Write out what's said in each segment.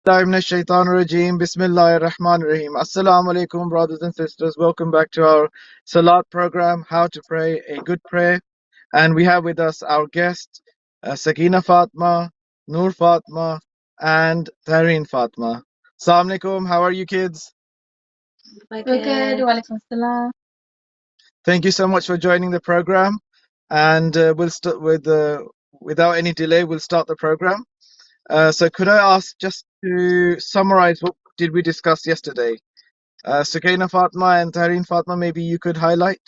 Rajim. Bismillahir Rahmanir Rahim. Assalamu alaikum, brothers and sisters. Welcome back to our Salaat program, How to Pray a Good Prayer. And we have with us our guest, Sukeena Fatma, Noor Fatma, and Tareen Fatma. Assalamu alaikum. How are you kids? We're good. Walaikum salam. Thank you so much for joining the program. And we'll start with, without any delay, we'll start the program. So could I ask just to summarize what did we discuss yesterday? Sukeena Fatma and Tareen Fatma, maybe you could highlight.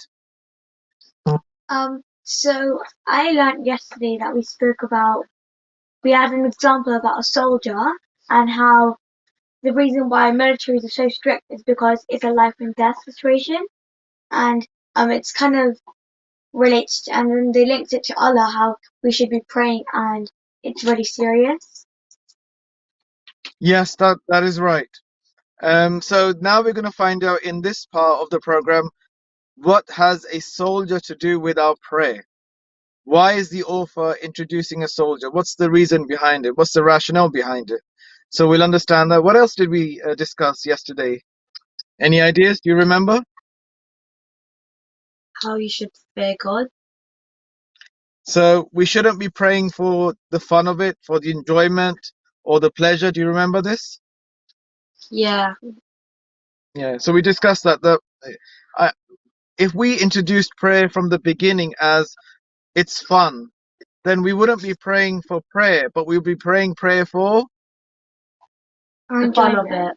So I learned yesterday that we had an example about a soldier and how the reason why militaries are so strict is because it's a life and death situation, and it's kind of relates to, and then they linked it to Allah, how we should be praying, and it's really serious. Yes, that is right. So now we're going to find out in this part of the program, what has a soldier to do with our prayer? Why is the author introducing a soldier? What's the reason behind it? What's the rationale behind it? So we'll understand that. What else did we discuss yesterday? Any ideas? Do you remember? How you should fear God. So we shouldn't be praying for the fun of it, for the enjoyment or the pleasure. Do you remember this? Yeah. Yeah. So we discussed that. If we introduced prayer from the beginning as it's fun, then we wouldn't be praying for prayer, but we'll be praying prayer for, The fun of it.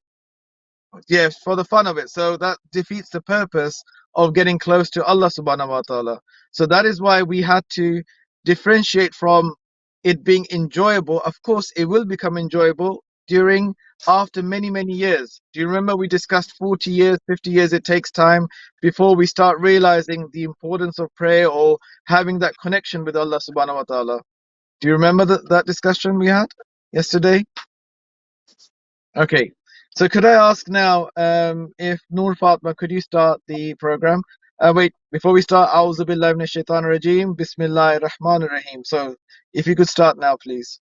yes, for the fun of it. So that defeats the purpose of getting close to Allah subhanahu wa ta'ala. So that is why we had to differentiate from it being enjoyable. Of course, it will become enjoyable after many years. Do you remember we discussed 40 years, 50 years it takes time before we start realizing the importance of prayer or having that connection with Allah subhanahu wa ta'ala? Do you remember that discussion we had yesterday? Okay. So could I ask now, if Noor Fatma, could you start the program? Wait, before we start, A'udhu Billahi Minash Shaitanir Rajeem, Bismillahir Rahmanir Rahim. So if you could start now, please.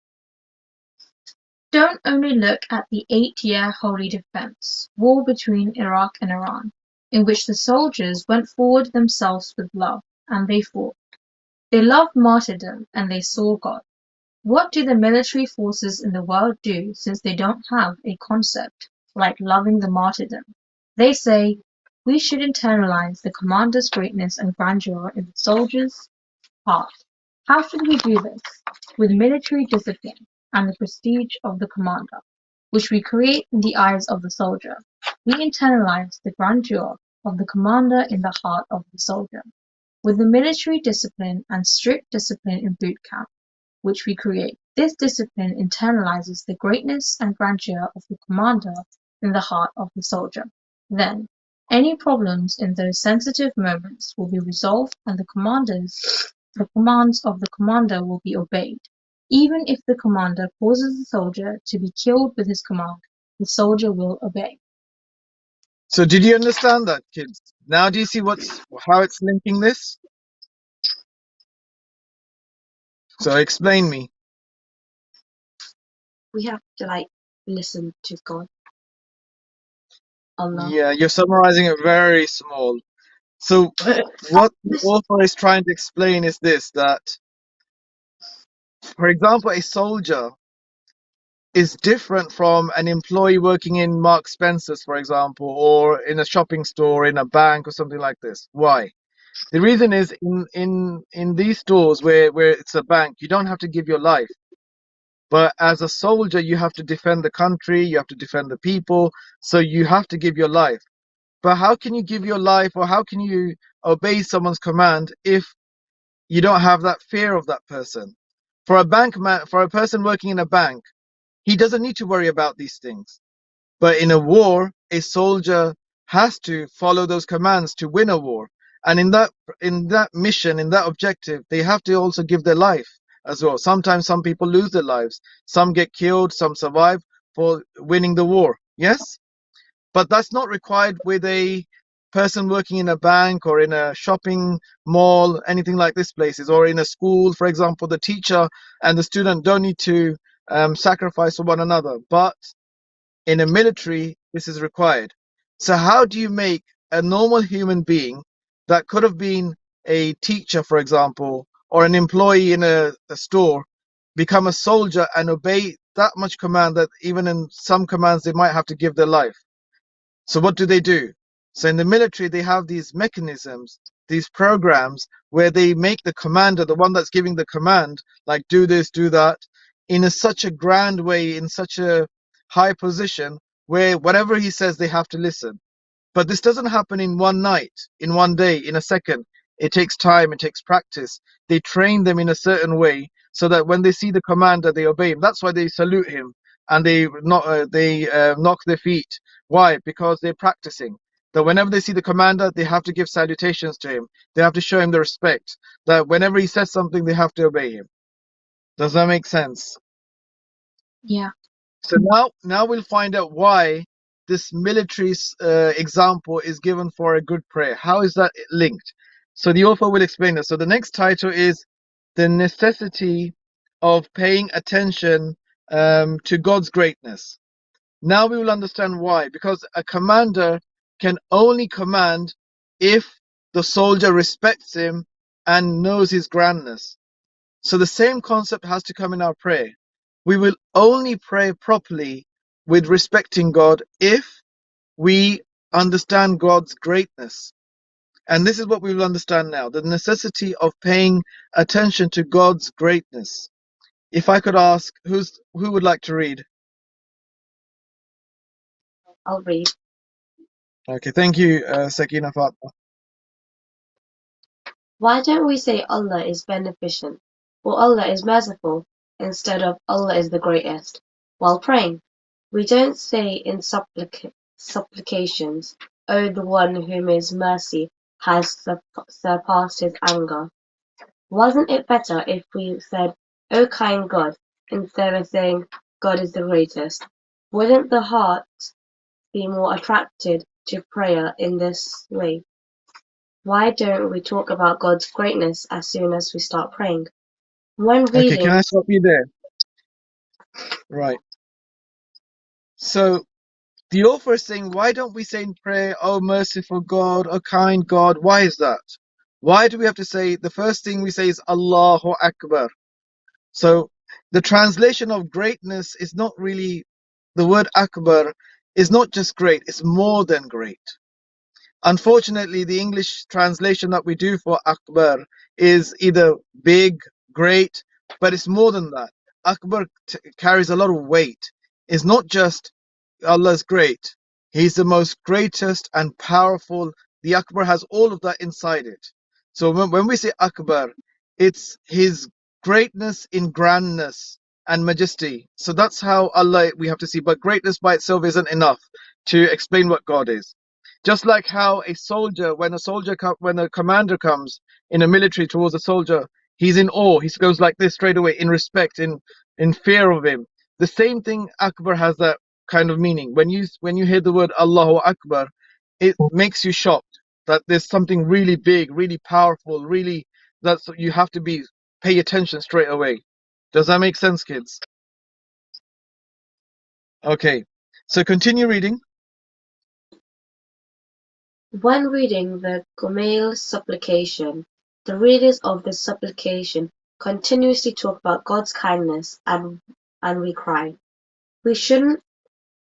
Don't only look at the 8-year Holy Defense war between Iraq and Iran, in which the soldiers went forward themselves with love, and they fought. They loved martyrdom, and they saw God. What do the military forces in the world do since they don't have a concept like loving the martyrdom? They say, we should internalize the commander's greatness and grandeur in the soldier's heart. How should we do this? With military discipline and the prestige of the commander, which we create in the eyes of the soldier. We internalize the grandeur of the commander in the heart of the soldier. With the military discipline and strict discipline in boot camp, which we create, this discipline internalizes the greatness and grandeur of the commander in the heart of the soldier. Then, any problems in those sensitive moments will be resolved and the commands of the commander will be obeyed. Even if the commander causes the soldier to be killed with his command, the soldier will obey. So did you understand that, kids? Now do you see how it's linking this? So explain me. We have to listen to God. Allah. Yeah, you're summarizing it very small. So what the author is trying to explain is this, that, for example, a soldier is different from an employee working in Mark Spencer's, for example, or in a shopping store, in a bank, or something like this. Why? The reason is in these stores where it's a bank, you don't have to give your life. But as a soldier, you have to defend the country, you have to defend the people, so you have to give your life. But how can you give your life, or how can you obey someone's command if you don't have that fear of that person? For a person working in a bank, he doesn't need to worry about these things. But in a war, a soldier has to follow those commands to win a war. And in that mission, in that objective, they have to also give their life as well. Sometimes some people lose their lives. Some get killed, some survive for winning the war. Yes? But that's not required with a person working in a bank or in a shopping mall, anything like this places, or in a school, for example. The teacher and the student don't need to sacrifice for one another. But In a military, this is required. So how do you make a normal human being that could have been a teacher, for example, or an employee in a store, become a soldier and obey that much command that even in some commands they might have to give their life? So what do? So in the military, they have these mechanisms, these programs where they make the commander, the one that's giving the command, like do this, do that, in such a grand way, in such a high position, where whatever he says, they have to listen. But this doesn't happen in one night, in one day, in a second. It takes time, it takes practice. They train them in a certain way so that when they see the commander, they obey him. That's why they salute him and they knock their feet. Why? Because they're practicing. That whenever they see the commander, they have to give salutations to him. They have to show him the respect. That whenever he says something, they have to obey him. Does that make sense? Yeah. So now we'll find out why this military example is given for a good prayer. How is that linked? So the author will explain this. So the next title is The Necessity of Paying Attention to God's Greatness. Now we will understand why. Because a commander can only command if the soldier respects him and knows his grandness. So the same concept has to come in our prayer. We will only pray properly with respecting God if we understand God's greatness. And this is what we will understand now, the necessity of paying attention to God's greatness. If I could ask, who would like to read? I'll read. Okay, thank you, Sukeena Fatima. Why don't we say Allah is beneficent or Allah is merciful instead of Allah is the greatest while praying? We don't say in supplications, "O the one whom his mercy has surpassed his anger." Wasn't it better if we said, "O kind God," instead of saying, "God is the greatest"? Wouldn't the heart be more attracted to prayer in this way? Why don't we talk about God's greatness as soon as we start praying? When Okay, can reading, I stop you there? Right. So the author is saying, why don't we say in prayer, "Oh merciful God, oh kind God"? Why is that? Why do we have to say, the first thing we say is Allahu Akbar? So the translation of greatness is not really, the word Akbar is not just great, it's more than great. Unfortunately, the English translation that we do for Akbar is either big, great, but it's more than that. Akbar carries a lot of weight. It's not just Allah's great. He's the most greatest and powerful. The Akbar has all of that inside it. So when we say Akbar, it's his greatness in grandness and majesty. So that's how Allah we have to see. But greatness by itself isn't enough to explain what God is. Just like how a soldier, when a commander comes in a military towards a soldier, he's in awe. He goes like this straight away, in respect, in fear of him. The same thing, Akbar has that kind of meaning. When you hear the word Allahu Akbar, it makes you shocked that there's something really big, really powerful, really that's you have to pay attention straight away. Does that make sense, kids? Okay, so continue reading. when reading the Gomel supplication, the readers of the supplication continuously talk about God's kindness and we cry.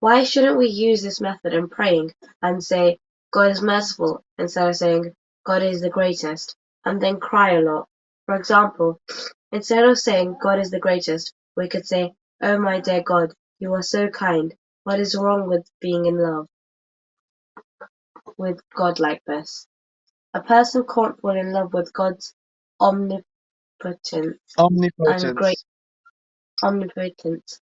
Why shouldn't we use this method in praying and say, "God is merciful," instead of saying, "God is the greatest," and then cry a lot? For example, instead of saying, "God is the greatest," we could say, "Oh my dear God, you are so kind. What is wrong with being in love with God like this?" A person can't fall in love with God's omnipotence and Omnipotence. omnipotence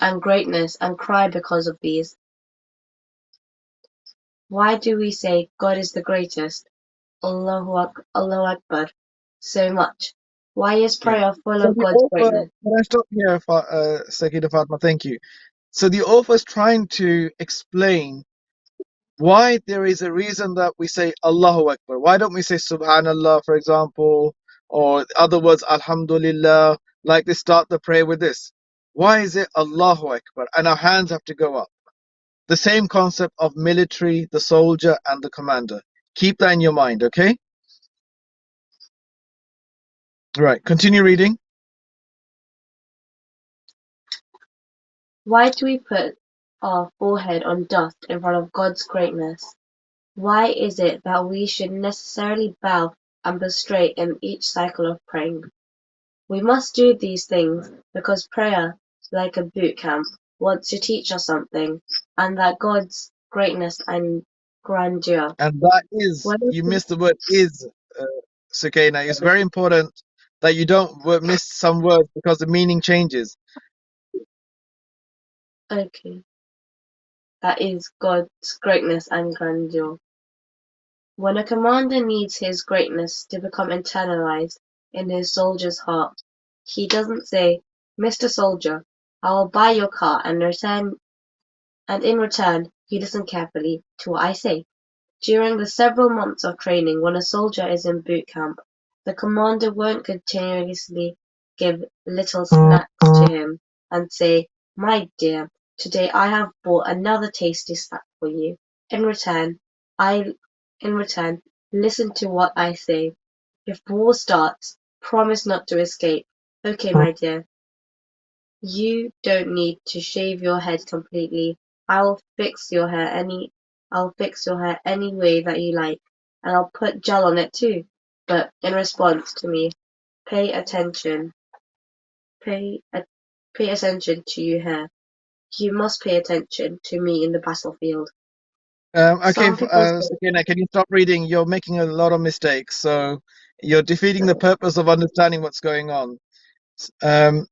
and greatness and cry because of these. Why do we say God is the greatest, Allahu Akbar, so much? Why is Okay. prayer full So of the God's author, greatness? can I stop here, Sayyida Fatma? Thank you. So the author is trying to explain why there is a reason that we say Allahu Akbar. Why don't we say Subhanallah, for example, or other words, Alhamdulillah, like they start the prayer with this? Why is it Allahu Akbar? And our hands have to go up. The same concept of military, the soldier, and the commander. Keep that in your mind, okay? Right, continue reading. Why do we put our forehead on dust in front of God's greatness? Why is it that we should necessarily bow and prostrate in each cycle of praying? We must do these things because prayer, like a boot camp, wants to teach us something, and that God's greatness and grandeur. And that is, you missed the word is, uh, Sukeena. It's very important that you don't miss some words because the meaning changes. Okay, that is God's greatness and grandeur. When a commander needs his greatness to become internalized in his soldier's heart, he doesn't say, "Mr. Soldier, I will buy your car and in return you listen carefully to what I say." During the several months of training when a soldier is in boot camp, the commander won't continuously give little snacks to him and say, "My dear, today I have bought another tasty snack for you. In return, I in return, listen to what I say. If war starts, promise not to escape. Okay, my dear. You don't need to shave your head completely. I'll fix your hair any way that you like, and I'll put gel on it too. But in response to me, pay attention. Pay pay attention to your hair. You must pay attention to me in the battlefield. Okay, Some people say, Sukeena, can you stop reading? You're making a lot of mistakes, so you're defeating the purpose of understanding what's going on. Um,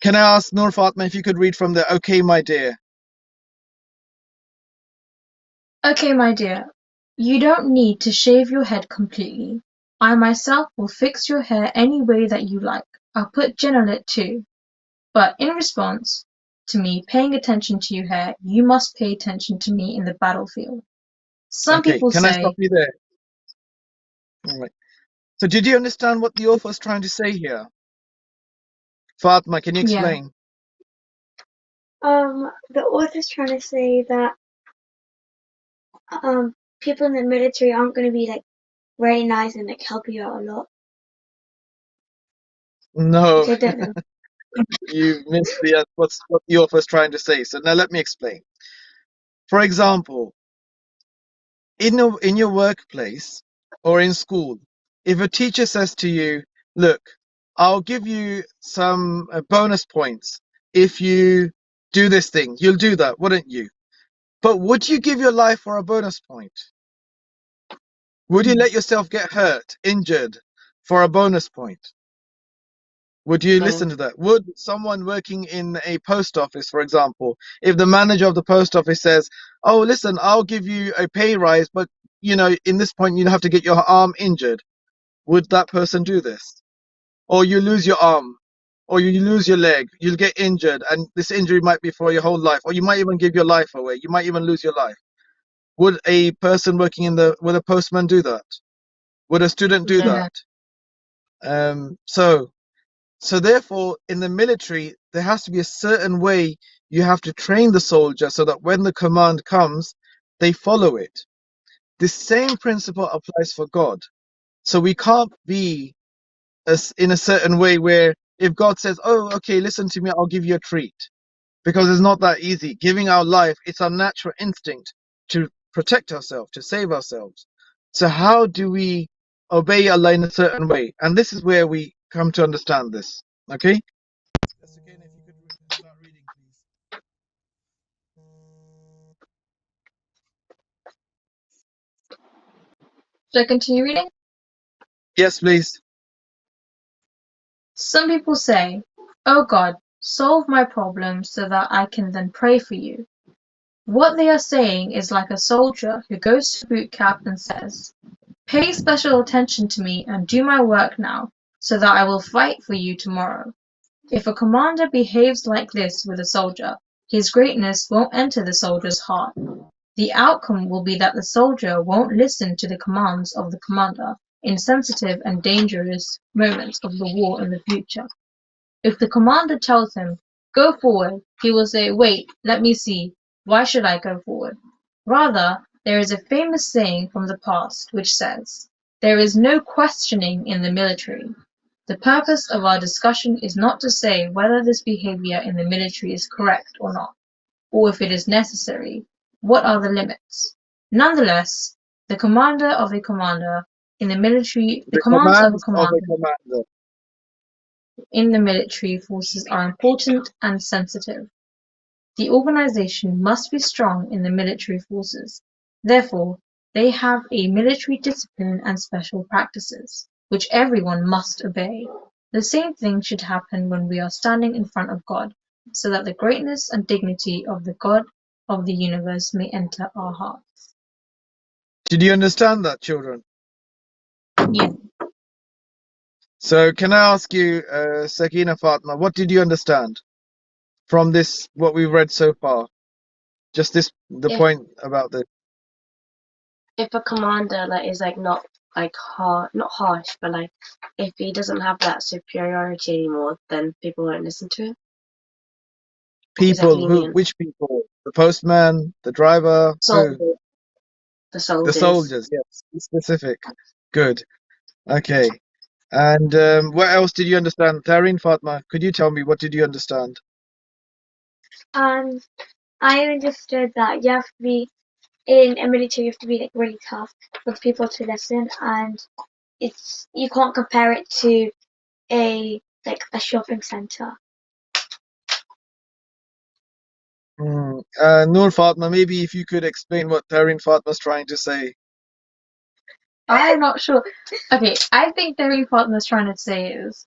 can I ask Noor Fatma if you could read from the "Okay, my dear"? Okay, my dear, you don't need to shave your head completely. I myself will fix your hair any way that you like. I'll put gin on it too. But in response to me paying attention to your hair, you must pay attention to me in the battlefield. Some Okay, people can I stop say, you there? All right. So, did you understand what the author is trying to say here? Fatma, can you yeah, explain? The author's trying to say that people in the military aren't going to be like very nice and like help you out a lot, No, which I don't know. you missed what the author is trying to say. So now let me explain. For example, in your workplace or in school, if a teacher says to you, "Look, I'll give you some bonus points if you do this thing," you'll do that, wouldn't you? But would you give your life for a bonus point? Would you let yourself get hurt, injured for a bonus point? Would you no. listen to that? Would someone working in a post office, for example, if the manager of the post office says, "Oh, listen, I'll give you a pay rise, but in this point you have to get your arm injured," would that person do this? Or you lose your arm, or you lose your leg, you'll get injured, and this injury might be for your whole life, or you might even give your life away. You might even lose your life. Would a person working would a postman do that? Would a student do No. that? no, So therefore, in the military, there has to be a certain way you have to train the soldier so that when the command comes, they follow it. The same principle applies for God. So we can't be in a certain way where if God says, "Oh, okay, listen to me, I'll give you a treat," because it's not that easy. Giving our life, it's our natural instinct to protect ourselves, to save ourselves. So how do we obey Allah in a certain way? And this is where we come to understand this. Okay? Yes, again, if you could start reading, please. should I continue reading? Yes, please. Some people say, "Oh God, solve my problem so that I can then pray for you." What they are saying is like a soldier who goes to boot camp and says, "Pay special attention to me and do my work now, so that I will fight for you tomorrow." If a commander behaves like this with a soldier, his greatness won't enter the soldier's heart. The outcome will be that the soldier won't listen to the commands of the commander in sensitive and dangerous moments of the war in the future. If the commander tells him, Go forward. He will say, wait, let me see. Why should I go forward? Rather, there is a famous saying from the past which says, there is no questioning in the military. The purpose of our discussion is not to say whether this behavior in the military is correct or not, or if it is necessary, what are the limits. Nonetheless, the commander of a commander in the military, the The commands of a commands of a commander commander. in the military forces are important and sensitive. The organization must be strong in the military forces. Therefore, they have a military discipline and special practices, which everyone must obey. The same thing should happen when we are standing in front of God, so that the greatness and dignity of the God of the universe may enter our hearts. Did you understand that, children? Yeah. So can I ask you, Sakina, Fatima, what did you understand from this, what we've read so far? Just this, the If point about this. a commander like is like not like not harsh, but like if he doesn't have that superiority anymore, then people won't listen to him. He's like People, lenient. which people? The postman, the driver, who? Soldiers, the The soldiers. soldiers, yes, be specific. Good. Okay. And what else did you understand? Tareen, Fatma, could you tell me what did you understand? And I understood that you have to be in a military. You have to be like really tough for the people to listen, and you can't compare it to a shopping center. Noor, Fatma, maybe if you could explain what Tareen Fatma's trying to say. I'm not sure. Okay, I think Harry Potter's trying to say is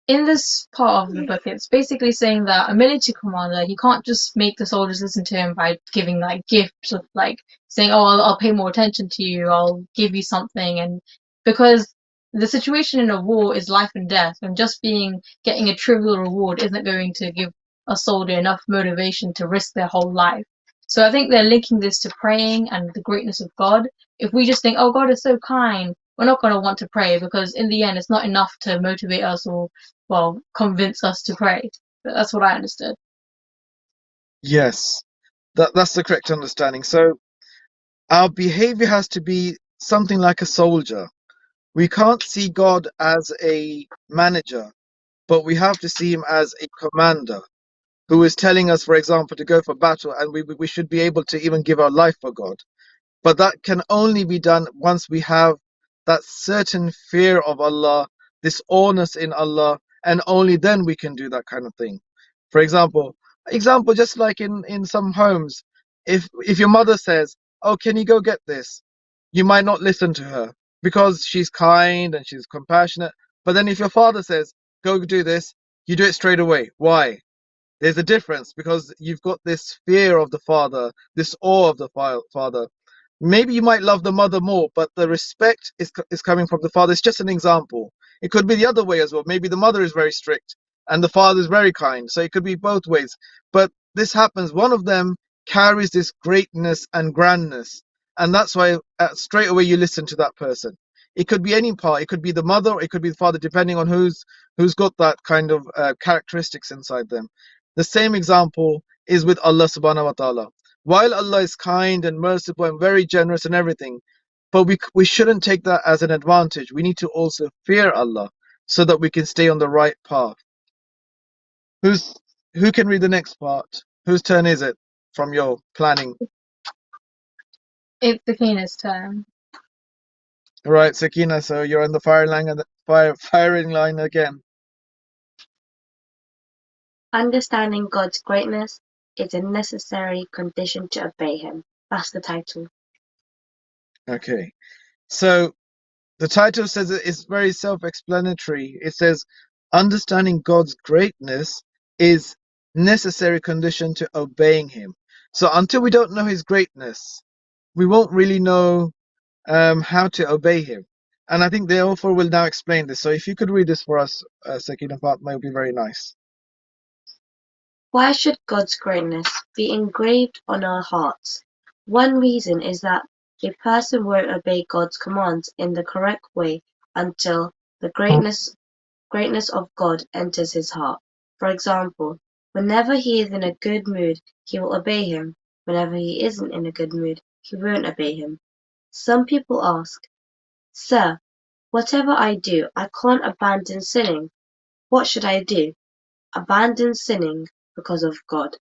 in this part of the book, it's basically saying that a military commander, you can't just make the soldiers listen to him by giving like gifts of like saying, "Oh, I'll pay more attention to you. I'll give you something," and because the situation in a war is life and death, and just getting a trivial reward isn't going to give a soldier enough motivation to risk their whole life. So I think they're linking this to praying and the greatness of God. If we just think, "Oh, God is so kind," we're not going to want to pray because in the end, it's not enough to motivate us or convince us to pray. But that's what I understood. Yes, that's the correct understanding. So our behavior has to be something like a soldier. We can't see God as a manager, but we have to see him as a commander who is telling us, for example, to go for battle, and we should be able to even give our life for God. But that can only be done once we have that certain fear of Allah, this awness in Allah, and only then we can do that kind of thing. For example, just like in some homes, if your mother says, "Oh, can you go get this?" you might not listen to her because she's kind and she's compassionate. But then if your father says, "Go do this," you do it straight away. Why? There's a difference because you've got this fear of the father, this awe of the father. Maybe you might love the mother more, but the respect is coming from the father. It's just an example. It could be the other way as well. Maybe the mother is very strict and the father is very kind. So it could be both ways. But this happens. One of them carries this greatness and grandness. And that's why straight away you listen to that person. It could be any part. It could be the mother or it could be the father, depending on who's got that kind of characteristics inside them. The same example is with Allah subhanahu wa ta'ala. While Allah is kind and merciful and very generous and everything, but we shouldn't take that as an advantage. We need to also fear Allah so that we can stay on the right path. Who's who can read the next part? Whose turn is it from your planning? It's the Keenest turn. All right, Sakina, so you're on the firing line again. Understanding God's greatness is a necessary condition to obey him. That's the title. Okay. So the title says it's very self-explanatory. It says understanding God's greatness is necessary condition to obeying him. So until we don't know his greatness, we won't really know how to obey him. And I think the author will now explain this. So if you could read this for us, Sakina Fatma, it would be very nice. Why should God's greatness be engraved on our hearts? One reason is that a person won't obey God's commands in the correct way until the greatness of God enters his heart. For example, Whenever he is in a good mood, he will obey him. Whenever he isn't in a good mood, he won't obey him. Some people ask, Sir, whatever I do, I can't abandon sinning. What should I do? Abandon sinning because of God.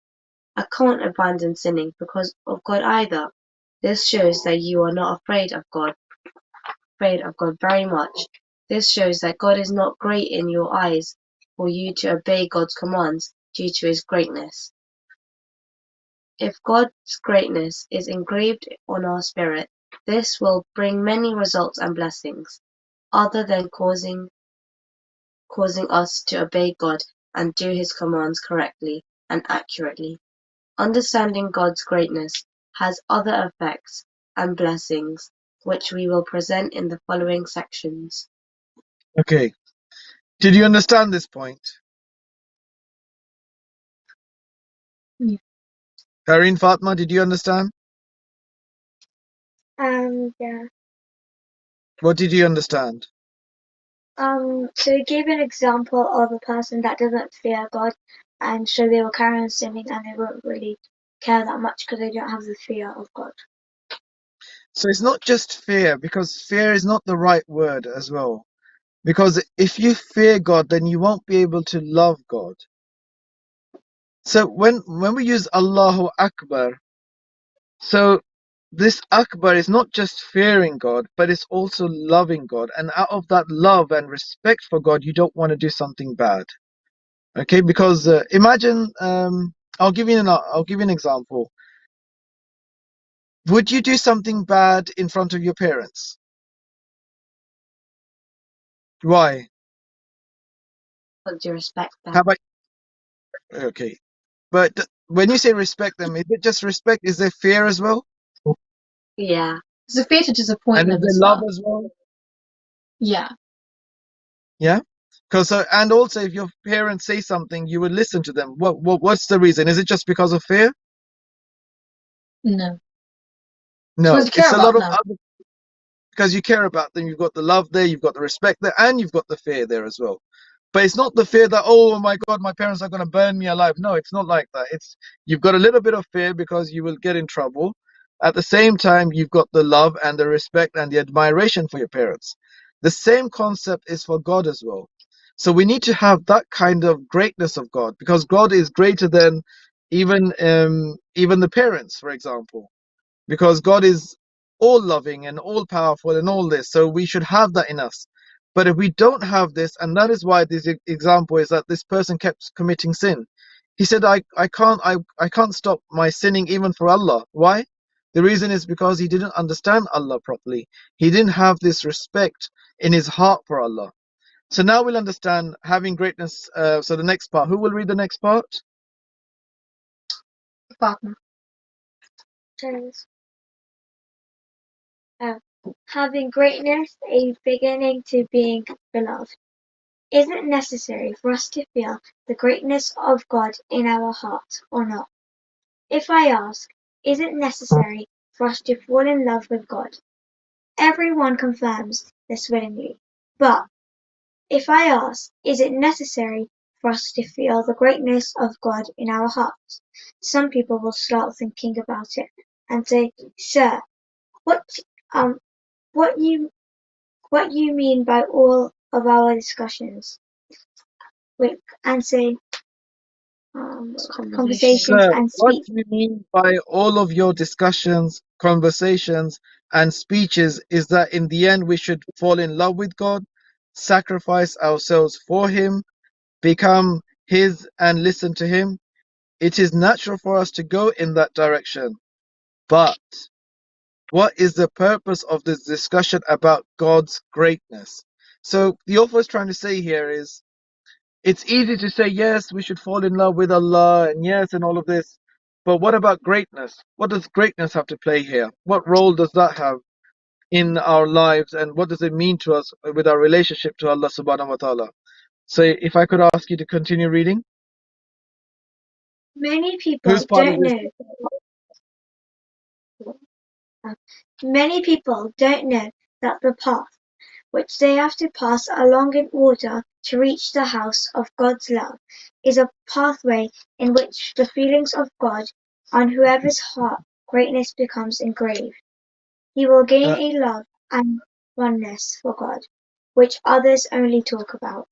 I can't abandon sinning because of God either. This shows that you are not afraid of God very much. This shows that God is not great in your eyes for you to obey God's commands due to his greatness. If God's greatness is engraved on our spirit, this will bring many results and blessings, other than causing us to obey God and do his commands correctly and accurately. Understanding God's greatness has other effects and blessings, which we will present in the following sections. Okay. Did you understand this point? Yeah. Kareen, Fatma, did you understand? Yeah. What did you understand? So he gave an example of a person that doesn't fear God, and so they will carry on sinning and they won't really care that much because they don't have the fear of God. So it's not just fear, because fear is not the right word as well. Because if you fear God, then you won't be able to love God. So when we use Allahu Akbar, so this Akbar is not just fearing God, but it's also loving God. And out of that love and respect for God, you don't want to do something bad. Okay, because imagine, I'll give you an example. Would you do something bad in front of your parents? Why? Because you respect How them. about, okay. But when you say respect them, is it just respect? Is there fear as well? Yeah. There's a fear to disappoint And is them there as love well. as well? Yeah. Yeah. Because and also if your parents say something, you would listen to them. What's the reason? Is it just because of fear? No. It's because No, you care it's a about lot of them. other, because you care about them. You've got the love there, you've got the respect there, and you've got the fear there as well. But it's not the fear that, oh my God, my parents are going to burn me alive. No, it's not like that. It's, you've got a little bit of fear because you will get in trouble. At the same time, you've got the love and the respect and the admiration for your parents. The same concept is for God as well. So we need to have that kind of greatness of God, because God is greater than even the parents, for example, because God is all loving and all powerful and all this. So we should have that in us. But if we don't have this, and that is why this example is that this person kept committing sin. He said, I can't stop my sinning even for Allah. Why? The reason is because he didn't understand Allah properly. He didn't have this respect in his heart for Allah. So now we'll understand having greatness. So the next part, who will read the next part? Fatima. Having greatness a beginning to being beloved. Is it necessary for us to feel the greatness of God in our heart or not? If I ask, is it necessary for us to fall in love with God? Everyone confirms this willingly. But if I ask, is it necessary for us to feel the greatness of God in our hearts? Some people will start thinking about it and say, Sir, what um what you mean by all of our discussions? And say conversations Sir, and what speech. do you mean by all of your discussions, conversations, and speeches is that in the end we should fall in love with God, sacrifice ourselves for Him, become His, and listen to Him? It is natural for us to go in that direction. But what is the purpose of this discussion about God's greatness? So the author is trying to say here is, it's easy to say, yes, we should fall in love with Allah, and yes, and all of this. But what about greatness? What does greatness have to play here? What role does that have in our lives, and what does it mean to us with our relationship to Allah subhanahu wa ta'ala? So if I could ask you to continue reading. Many people Whose part is don't this? know. Many people don't know that the path which they have to pass along in order to reach the house of God's love, is a pathway in which the feelings of God on whoever's heart greatness becomes engraved. He will gain Uh, a love and oneness for God, which others only talk about.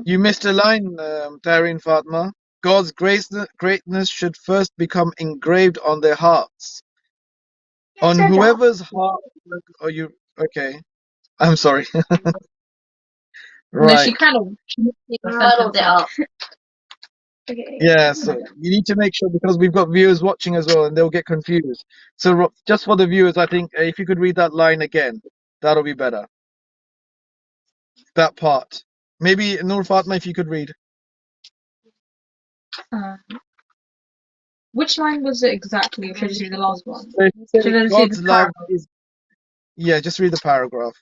you missed a line, Tareen Fatma. God's greatness should first become engraved on their hearts. On So that, whoever's heart. Are you okay? I'm sorry. No, Right. she made the Muddled sentence it up. up. okay. Yeah, so you need to make sure because we've got viewers watching as well and they'll get confused. So just for the viewers, I think if you could read that line again, that'll be better. That part. Maybe Noor Fatma, if you could read. Um, which line was it exactly? Or should I just read the last one? So if you say Should I just read the God's love paragraph? is, yeah, just read the paragraph.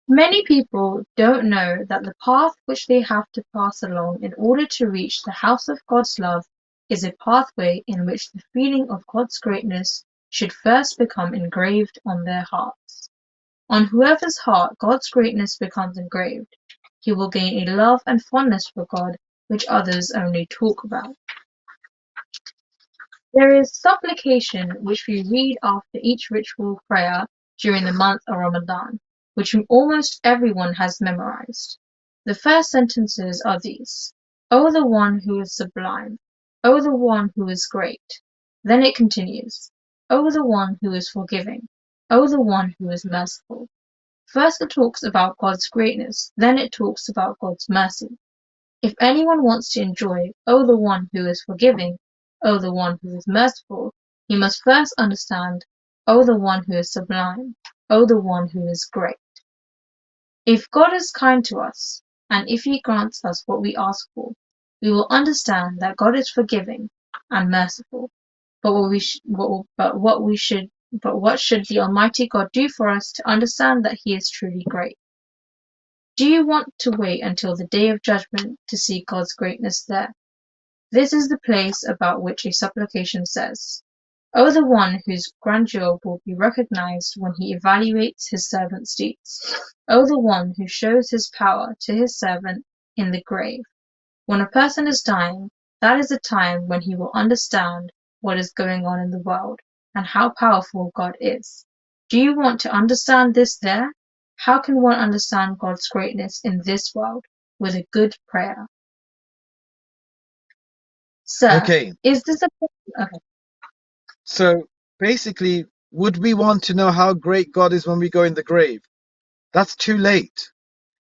Many people don't know that the path which they have to pass along in order to reach the house of God's love is a pathway in which the feeling of God's greatness should first become engraved on their hearts. On whoever's heart God's greatness becomes engraved, he will gain a love and fondness for God which others only talk about. There is supplication which we read after each ritual prayer during the month of Ramadan, which almost everyone has memorized. The first sentences are these: O the one who is sublime, O the one who is great. Then it continues: O the one who is forgiving, O the one who is merciful. First it talks about God's greatness, then it talks about God's mercy. If anyone wants to enjoy "O the one who is forgiving, O the one who is merciful," he must first understand "O the one who is sublime, O the one who is great." If God is kind to us, and if he grants us what we ask for, we will understand that God is forgiving and merciful. But what should the Almighty God do for us to understand that he is truly great? Do you want to wait until the day of judgment to see God's greatness there? This is the place about which a supplication says, O the one whose grandeur will be recognized when he evaluates his servant's deeds. O the one who shows his power to his servant in the grave. When a person is dying, that is the time when he will understand what is going on in the world and how powerful God is. Do you want to understand this there? How can one understand God's greatness in this world with a good prayer? Sir, Okay. is this a okay? So basically, would we want to know how great God is when we go in the grave? That's too late.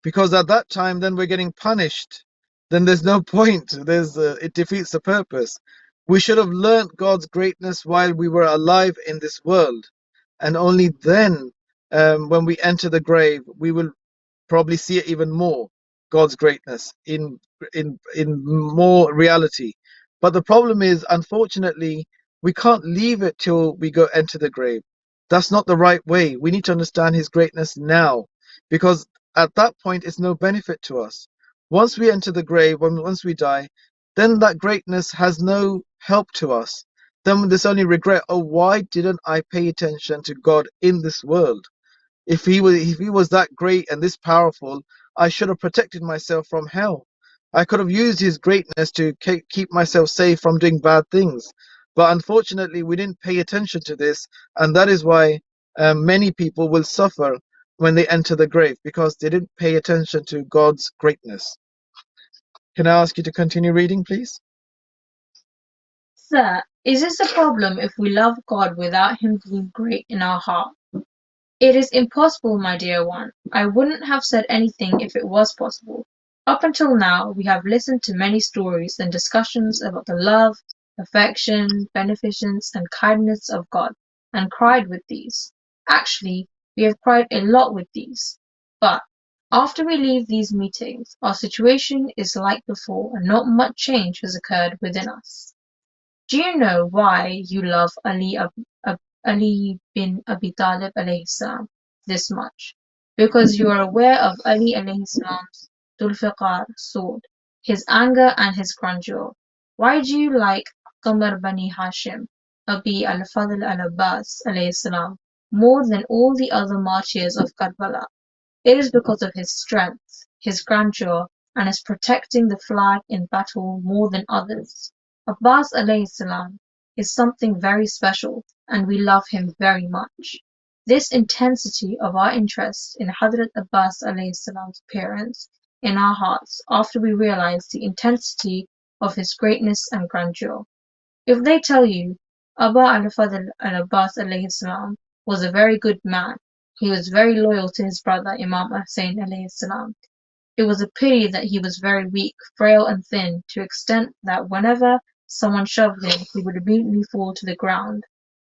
Because at that time then we're getting punished, then there's no point. It defeats the purpose. We should have learnt God's greatness while we were alive in this world, and only then, when we enter the grave, we will probably see it even more, God's greatness in more reality. But the problem is, unfortunately, we can't leave it till we go enter the grave. That's not the right way. We need to understand his greatness now, because at that point it's no benefit to us. Once we enter the grave, once we die, then that greatness has no help to us. Then there's only regret. Oh, why didn't I pay attention to God in this world? If he was that great and this powerful, I should have protected myself from hell. I could have used his greatness to keep myself safe from doing bad things. But unfortunately, we didn't pay attention to this, and that is why many people will suffer when they enter the grave because they didn't pay attention to God's greatness. Can I ask you to continue reading, please? Sir, is this a problem if we love God without him being great in our heart? It is impossible, my dear one. I wouldn't have said anything if it was possible. Up until now, we have listened to many stories and discussions about the love, affection, beneficence, and kindness of God, and cried with these. Actually, we have cried a lot with these. But after we leave these meetings, our situation is like before, and not much change has occurred within us. Do you know why you love Ali bin Abi Talib alayhi salam this much? Because you are aware of Ali alayhi salam's Dulfiqar sword, his anger and his grandeur. Why do you like Qamar Bani Hashim, Abi al-Fadl al-Abbas alayhi salam, more than all the other martyrs of Karbala. It is because of his strength, his grandeur, and his protecting the flag in battle more than others. Abbas alayhi salam is something very special, and we love him very much. This intensity of our interest in Hazrat Abbas alayhi salam's appearance in our hearts after we realize the intensity of his greatness and grandeur. If they tell you Aba al-Fadl al-Abbas alayhi salam was a very good man, he was very loyal to his brother Imam Hussain alayhi salam. It was a pity that he was very weak, frail and thin, to the extent that whenever someone shoved him, he would immediately fall to the ground.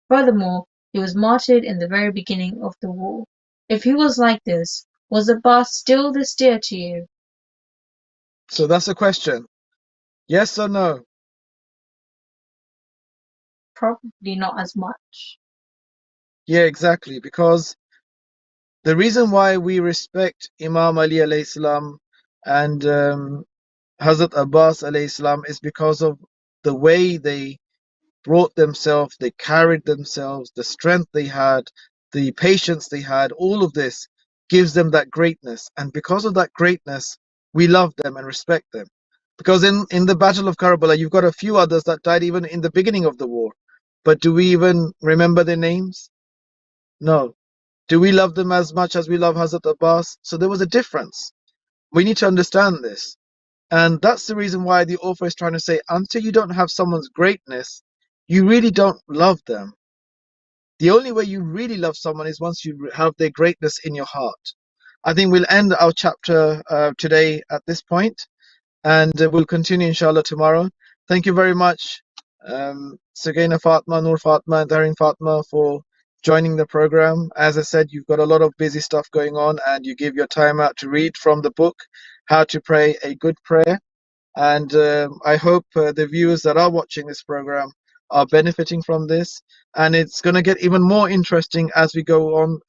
Furthermore, he was martyred in the very beginning of the war. If he was like this, was Abbas still this dear to you? So that's a question. Yes or no? Probably not as much. Yeah, exactly. Because the reason why we respect Imam Ali alayhi salam and Hazrat Abbas alayhi salam is because of the way they brought themselves, they carried themselves, the strength they had, the patience they had, all of this gives them that greatness. And because of that greatness, we love them and respect them. Because in the Battle of Karbala, you've got a few others that died even in the beginning of the war. But do we even remember their names? No. Do we love them as much as we love Hazrat Abbas? So there was a difference. We need to understand this. And that's the reason why the author is trying to say, until you don't have someone's greatness, you really don't love them. The only way you really love someone is once you have their greatness in your heart. I think we'll end our chapter today at this point, and we'll continue inshallah tomorrow. Thank you very much, Sukeena Fatma, Noor Fatma, and Darin Fatma for joining the program. As I said, you've got a lot of busy stuff going on, and you give your time out to read from the book, How to Pray a Good Prayer. And I hope the viewers that are watching this program are benefiting from this. And it's going to get even more interesting as we go on,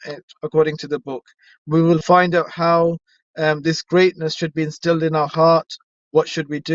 according to the book. We will find out how this greatness should be instilled in our heart. What should we do?